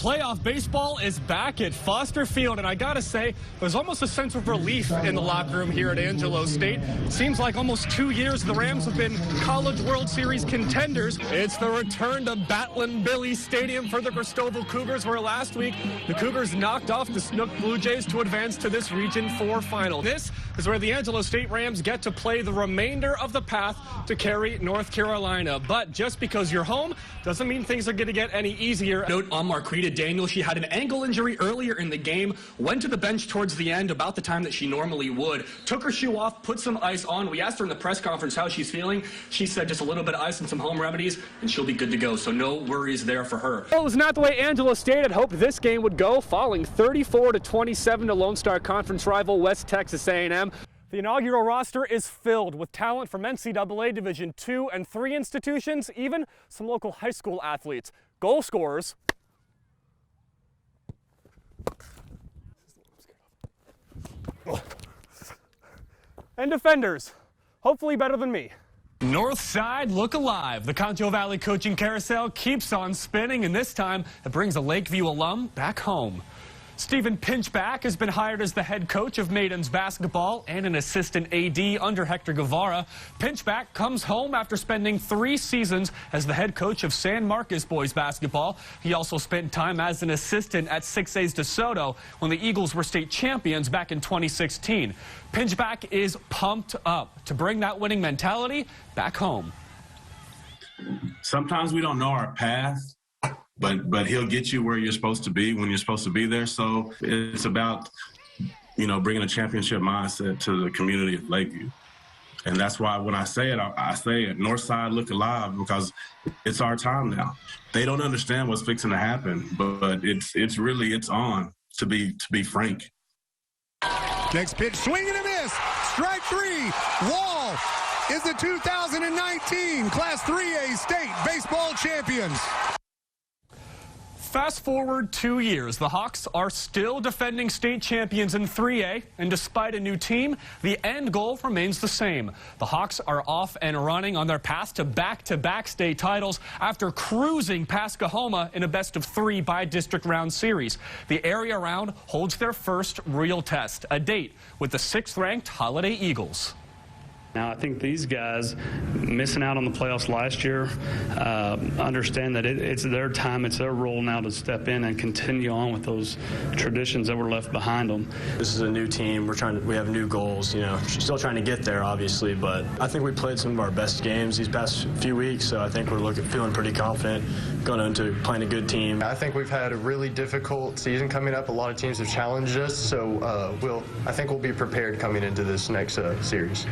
playoff baseball is back at Foster Field, and I gotta say, there's almost a sense of relief in the locker room here at Angelo State. It seems like almost 2 years the Rams have been College World Series contenders. It's the return to Battling Billy Stadium for the Cristobal Cougars, where last week the Cougars knocked off the Snook Blue Jays to advance to this Region 4 final. This is where the Angelo State Rams get to play the remainder of the path to Cary, North Carolina. But just because you're home doesn't mean things are going to get any easier. Note on Marquita Daniel, she had an ankle injury earlier in the game, went to the bench towards the end about the time that she normally would, took her shoe off, put some ice on. We asked her in the press conference how she's feeling. She said just a little bit of ice and some home remedies, and she'll be good to go, so no worries there for her. Well, it was not the way Angelo State had hoped this game would go, falling 34-27 to Lone Star Conference rival West Texas A&M. The inaugural roster is filled with talent from NCAA Division II and III institutions, even some local high school athletes. Goal scorers and defenders, hopefully better than me. North Side look alive. The Concho Valley coaching carousel keeps on spinning, and this time it brings a Lakeview alum back home. Stephen Pinchback has been hired as the head coach of Maidens basketball and an assistant AD under Hector Guevara. Pinchback comes home after spending 3 seasons as the head coach of San Marcos boys basketball. He also spent time as an assistant at 6A's DeSoto when the Eagles were state champions back in 2016. Pinchback is pumped up to bring that winning mentality back home. Sometimes we don't know our path. But he'll get you where you're supposed to be when you're supposed to be there. So it's about, bringing a championship mindset to the community of Lakeview. And that's why when I say it, I say it, Northside look alive, because it's our time now. They don't understand what's fixing to happen, but it's on, to be frank. Next pitch, swing and a miss. Strike 3. Wall is the 2019 Class 3A state baseball champions. Fast forward 2 years, the Hawks are still defending state champions in 3A, and despite a new team, the end goal remains the same. The Hawks are off and running on their path to back-to-back state titles after cruising past Coahoma in a best-of-3 bi-district round series. The area round holds their first real test, a date with the 6th-ranked Holiday Eagles. Now, I think these guys missing out on the playoffs last year understand that it's their time, it's their role now to step in and continue on with those traditions that were left behind them. This is a new team. We have new goals. Still trying to get there, obviously, but I think we played some of our best games these past few weeks, so I think we're feeling pretty confident going into playing a good team. I think we've had a really difficult season coming up. A lot of teams have challenged us, so I think we'll be prepared coming into this next series.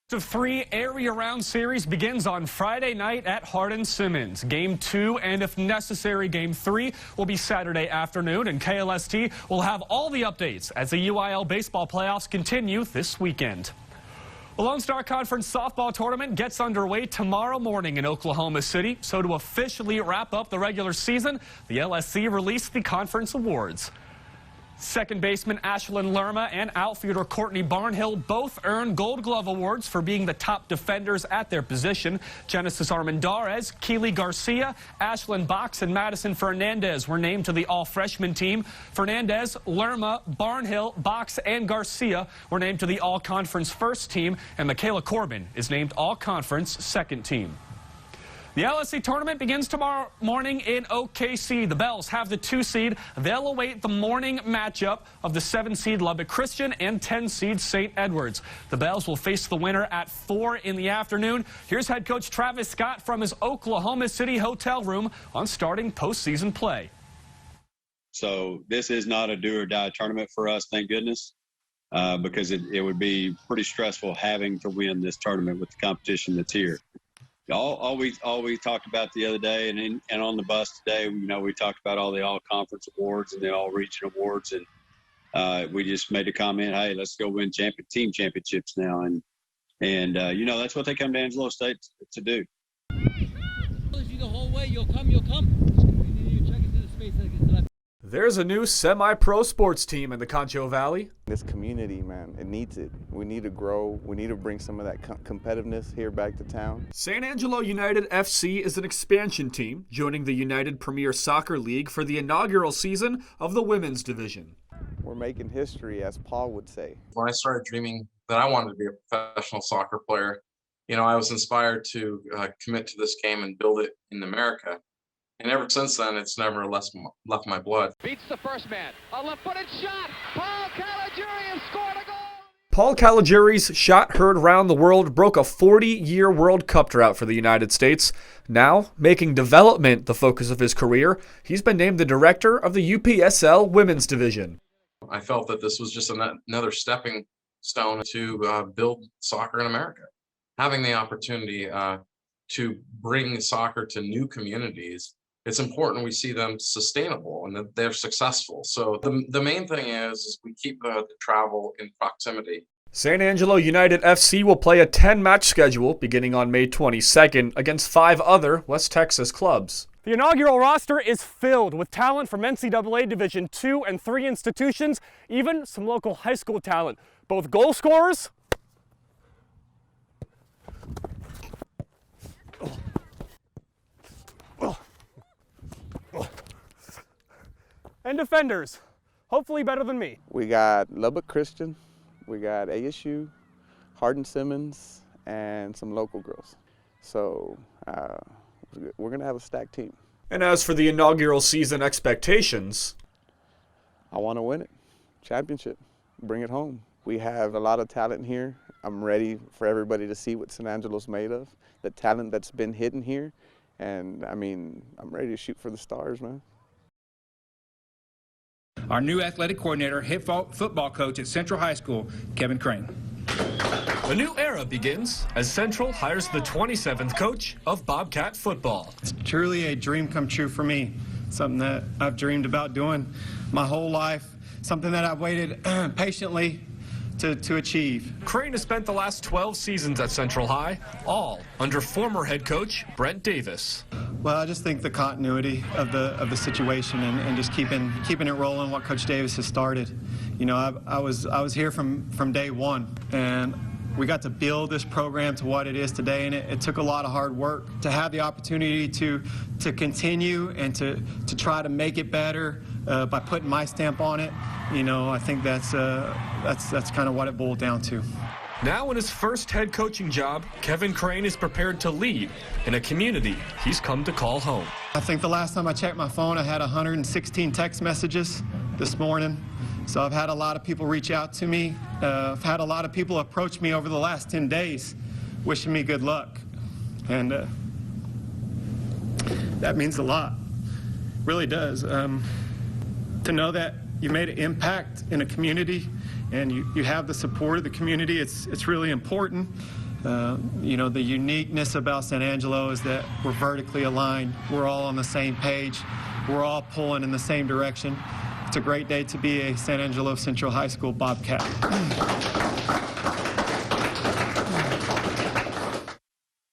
The 3 area round series begins on Friday night at Hardin-Simmons. Game 2 and, if necessary, Game 3 will be Saturday afternoon, and KLST will have all the updates as the UIL baseball playoffs continue this weekend. The Lone Star Conference softball tournament gets underway tomorrow morning in Oklahoma City. So to officially wrap up the regular season, the LSC released the conference awards. Second baseman Ashlyn Lerma and outfielder Courtney Barnhill both earned Gold Glove awards for being the top defenders at their position. Genesis Armendariz, Keely Garcia, Ashlyn Box, and Madison Fernandez were named to the all-freshman team. Fernandez, Lerma, Barnhill, Box, and Garcia were named to the all-conference first team, and Michaela Corbin is named all-conference second team. The LSC tournament begins tomorrow morning in OKC. The Bells have the 2 seed. They'll await the morning matchup of the 7 seed Lubbock Christian and 10 seed St. Edwards. The Bells will face the winner at 4 in the afternoon. Here's head coach Travis Scott from his Oklahoma City hotel room on starting postseason play. So this is not a do or die tournament for us, thank goodness, because it would be pretty stressful having to win this tournament with the competition that's here. All we talked about the other day and on the bus today, we talked about all the all-conference awards and the all-region awards, and we just made a comment, hey, let's go win team championships now, and that's what they come to Angelo State to do. The whole way, you'll come. You check into the space. There's a new semi-pro sports team in the Concho Valley. This community, man, it needs it. We need to grow. We need to bring some of that competitiveness here back to town. San Angelo United FC is an expansion team, joining the United Premier Soccer League for the inaugural season of the women's division. We're making history, as Paul would say. When I started dreaming that I wanted to be a professional soccer player, I was inspired to commit to this game and build it in America. And ever since then, it's never left my blood. Beats the first man. A left-footed shot. Paul Caligiuri has scored a goal. Paul Caligiuri's shot heard round the world broke a 40-year World Cup drought for the United States. Now, making development the focus of his career, he's been named the director of the UPSL Women's Division. I felt that this was just another stepping stone to build soccer in America. Having the opportunity to bring soccer to new communities, it's important we see them sustainable and that they're successful. So the main thing is we keep the travel in proximity. San Angelo United FC will play a 10-match schedule beginning on May 22nd against 5 other West Texas clubs. The inaugural roster is filled with talent from NCAA Division II and III institutions, even some local high school talent, both goal scorers and defenders, hopefully better than me. We got Lubbock Christian, we got ASU, Hardin Simmons, and some local girls. So we're going to have a stacked team. And as for the inaugural season expectations, I want to win it. Championship. Bring it home. We have a lot of talent here. I'm ready for everybody to see what San Angelo's made of, the talent that's been hidden here. And, I'm ready to shoot for the stars, man. Our new athletic coordinator, head football coach at Central High School, Kevin Crane. a new era begins as Central hires the 27th coach of Bobcat football. It's truly a dream come true for me, something that I've dreamed about doing my whole life, something that I've waited patiently to achieve. Crane has spent the last 12 seasons at Central High, all under former head coach Brent Davis. Well, I just think the continuity of the situation and just keeping it rolling, what Coach Davis has started. You know, I was here from day one, and we got to build this program to what it is today, and it took a lot of hard work to have the opportunity to continue and to try to make it better by putting my stamp on it. You know, I think that's kind of what it boiled down to. Now in his first head coaching job, Kevin Crane is prepared to lead in a community he's come to call home. I think the last time I checked my phone, I had 116 text messages this morning. So I've had a lot of people reach out to me. I've had a lot of people approach me over the last 10 days wishing me good luck. And that means a lot. Really does. To know that you made an impact in a community and you have the support of the community, it's really important. You know, the uniqueness about San Angelo is that we're vertically aligned. We're all on the same page. We're all pulling in the same direction. It's a great day to be a San Angelo Central High School Bobcat.